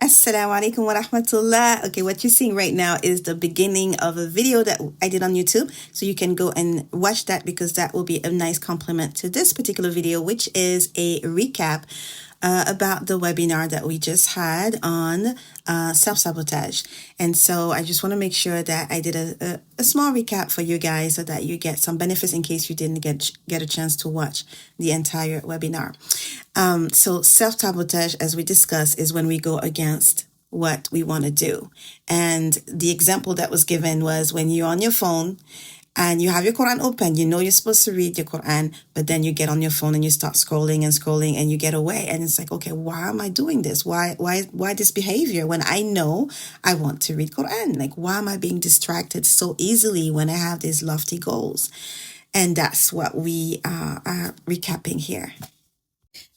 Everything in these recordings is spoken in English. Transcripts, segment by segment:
Assalamu alaikum wa rahmatullah. Okay, what you're seeing right now is the beginning of a video that I did on YouTube. So you can go and watch that because that will be a nice complement to this particular video, which is a recap about the webinar that we just had on self-sabotage. And so I just want to make sure that I did a small recap for you guys so that you get some benefits in case you didn't get a chance to watch the entire webinar. So self-sabotage, as we discussed, is when we go against what we want to do. And the example that was given was when you're on your phone and you have your Quran open, you know you're supposed to read your Quran, but then you get on your phone and you start scrolling and you get away. And it's like, okay, why am I doing this? Why this behavior when I know I want to read Quran? Like, why am I being distracted so easily when I have these lofty goals? And that's what we are recapping here.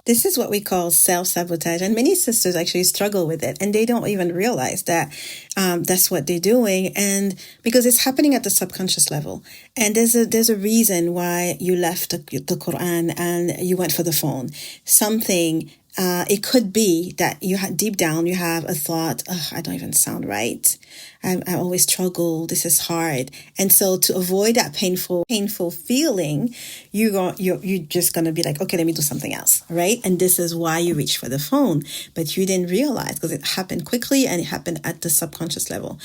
This is what we call self-sabotage, and many sisters actually struggle with it, and they don't even realize that that's what they're doing, and because it's happening at the subconscious level. And there's a reason why you left the Quran and you went for the phone. Something. It could be that you had deep down you have a thought, I don't even sound right. I always struggle. This is hard. And so to avoid that painful feeling, you're just going to be like, okay, let me do something else. Right. And this is why you reach for the phone. But you didn't realize because it happened quickly and it happened at the subconscious level.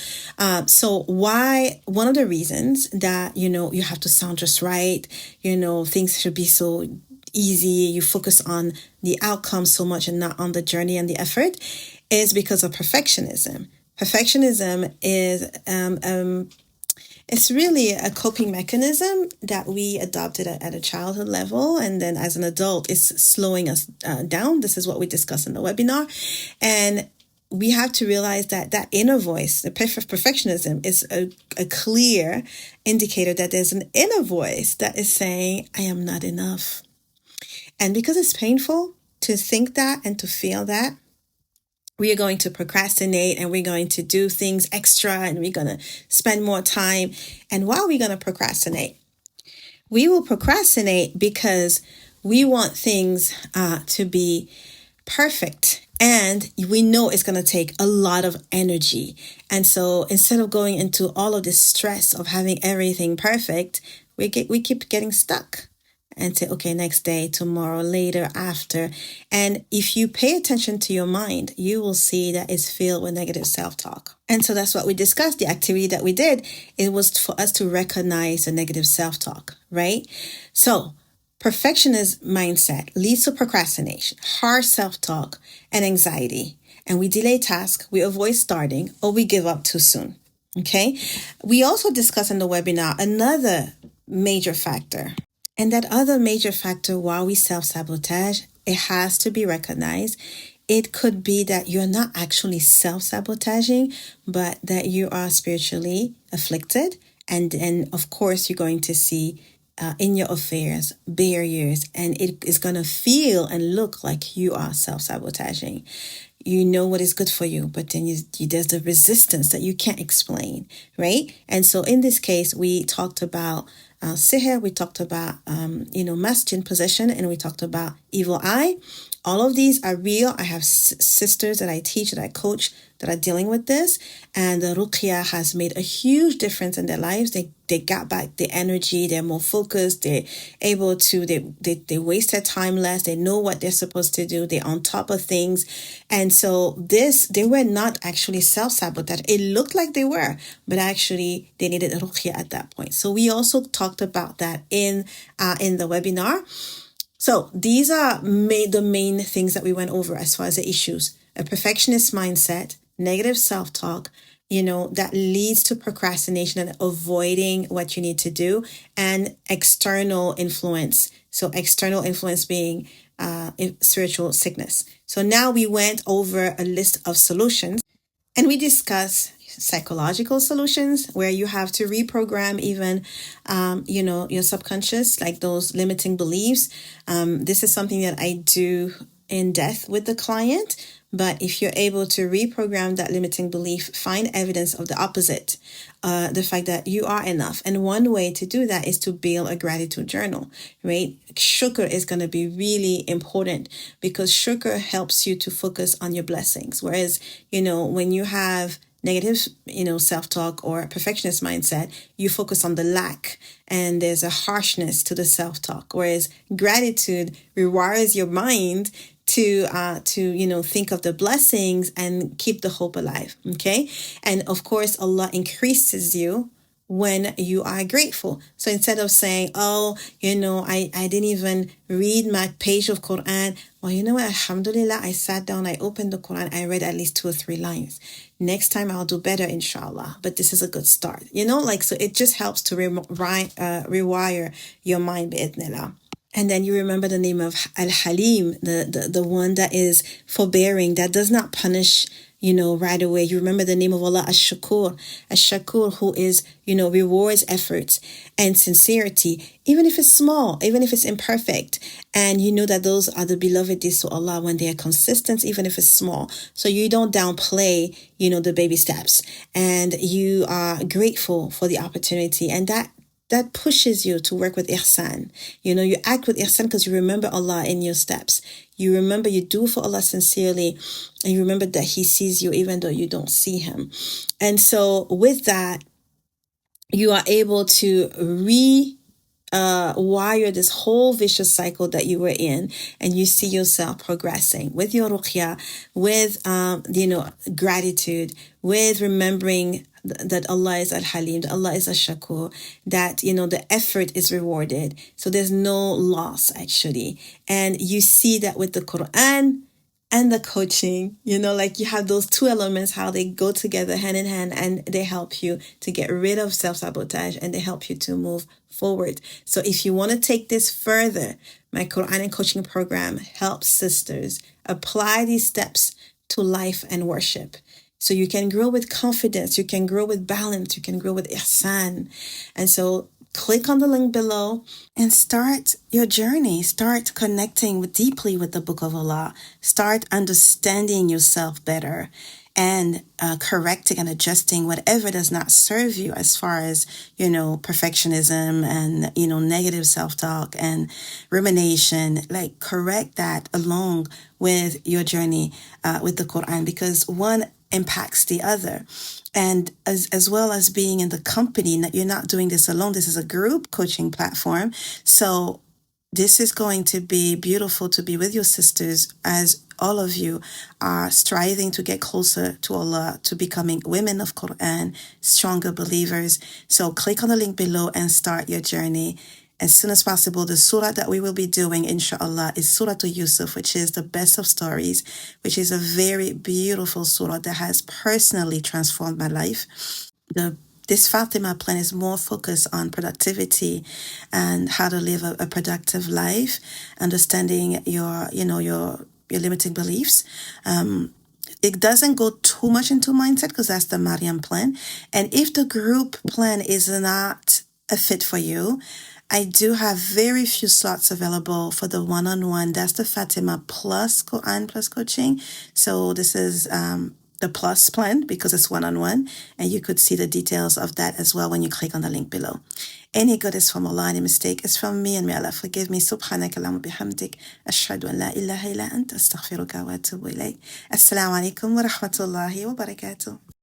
So one of the reasons that, you have to sound just right, things should be so easy, you focus on the outcome so much and not on the journey and the effort, is because of perfectionism. Perfectionism is it's really a coping mechanism that we adopted at a childhood level, and then as an adult it's slowing us down. This is what we discussed in the webinar, and we have to realize that inner voice, the perfectionism, is a clear indicator that there's an inner voice that is saying, I am not enough. And because it's painful to think that and to feel that, we are going to procrastinate and we're going to do things extra and we're going to spend more time. And why are we going to procrastinate? We will procrastinate because we want things to be perfect. And we know it's going to take a lot of energy. And so instead of going into all of this stress of having everything perfect, we keep getting stuck. And say, okay, next day, tomorrow, later, after. And if you pay attention to your mind, you will see that it's filled with negative self-talk. And so that's what we discussed. The activity that we did, it was for us to recognize the negative self-talk, right? So perfectionist mindset leads to procrastination, harsh self-talk, and anxiety. And we delay tasks, we avoid starting, or we give up too soon. Okay? We also discussed in the webinar another major factor. And that other major factor, while we self-sabotage, it has to be recognized. It could be that you're not actually self-sabotaging, but that you are spiritually afflicted. And then, of course, you're going to see in your affairs barriers, and it is going to feel and look like you are self-sabotaging. You know what is good for you, but then there's the resistance that you can't explain, right? And so in this case, we talked about sihr, we talked about, mas, jinn possession, and we talked about evil eye. All of these are real. I have sisters that I teach, that I coach, that are dealing with this. And the Ruqya has made a huge difference in their lives. They got back the energy. They're more focused. They're able to, they waste their time less. They know what they're supposed to do. They're on top of things. And so they were not actually self-sabotage. It looked like they were, but actually they needed Ruqya at that point. So we also talked about that in the webinar. So these are the main things that we went over as far as the issues. A perfectionist mindset, negative self-talk, that leads to procrastination and avoiding what you need to do, and external influence. So external influence being spiritual sickness. So now we went over a list of solutions, and we discussed psychological solutions where you have to reprogram even, your subconscious, like those limiting beliefs. This is something that I do in depth with the client, But if you're able to reprogram that limiting belief, find evidence of the opposite, the fact that you are enough. And one way to do that is to build a gratitude journal, right? Shukr is going to be really important because shukr helps you to focus on your blessings. Whereas, when you have negative, self-talk or perfectionist mindset, you focus on the lack and there's a harshness to the self-talk. Whereas gratitude rewires your mind to think of the blessings and keep the hope alive. Okay. And of course, Allah increases you when you are grateful. So instead of saying, oh, I didn't even read my page of Quran. Well, you know what? Alhamdulillah, I sat down, I opened the Quran, I read at least 2 or 3 lines. Next time I'll do better, inshallah. But this is a good start. So it just helps to rewire your mind, bi'idhnillah. And then you remember the name of Al-Halim, the one that is forbearing, that does not punish, right away. You remember the name of Allah, Ash-Shakur, who is, rewards efforts and sincerity, even if it's small, even if it's imperfect. And you know that those are the beloved deeds to Allah when they are consistent, even if it's small. So you don't downplay, the baby steps, and you are grateful for the opportunity. And that pushes you to work with ihsan. You act with ihsan because you remember Allah in your steps. You remember you do for Allah sincerely, and you remember that He sees you even though you don't see Him. And so with that, you are able to wire this whole vicious cycle that you were in, and you see yourself progressing with your ruqya, with gratitude, with remembering that Allah is Al-Halim, that Allah is Ash-Shakur, that the effort is rewarded, so there's no loss actually. And you see that with the Quran and the coaching, you have those 2 elements, how they go together hand in hand, and they help you to get rid of self-sabotage, and they help you to move forward. So if you want to take this further, my Quran and coaching program helps sisters apply these steps to life and worship. So you can grow with confidence, you can grow with balance, you can grow with ihsan. And so click on the link below and start your journey. Start connecting deeply with the Book of Allah. Start understanding yourself better and correcting and adjusting whatever does not serve you as far as, perfectionism and, negative self-talk and rumination. Correct that along with your journey with the Quran, because one impacts the other. And as well as being in the company, that you're not doing this alone. This is a group coaching platform. So this is going to be beautiful to be with your sisters as all of you are striving to get closer to Allah, to becoming women of Quran, stronger believers. So click on the link below and start your journey as soon as possible. The surah that we will be doing, inshallah, is Surah to Yusuf, which is the best of stories, which is a very beautiful surah that has personally transformed my life. This Fatima plan is more focused on productivity and how to live a productive life, understanding your limiting beliefs. It doesn't go too much into mindset because that's the Maryam plan. And if the group plan is not a fit for you, I do have very few slots available for the one-on-one. That's the Fatima Plus Quran Plus coaching. So this is the plus plan because it's one-on-one, and you could see the details of that as well when you click on the link below. Any good is from Allah, any mistake is from me, and may Allah forgive me. Subhanaka Allahumma bihamdik, ashhadu an la ilaha illa anta, astaghfiruka wa atubu ilayk. Assalamu alaikum wa rahmatullahi wa barakatuh.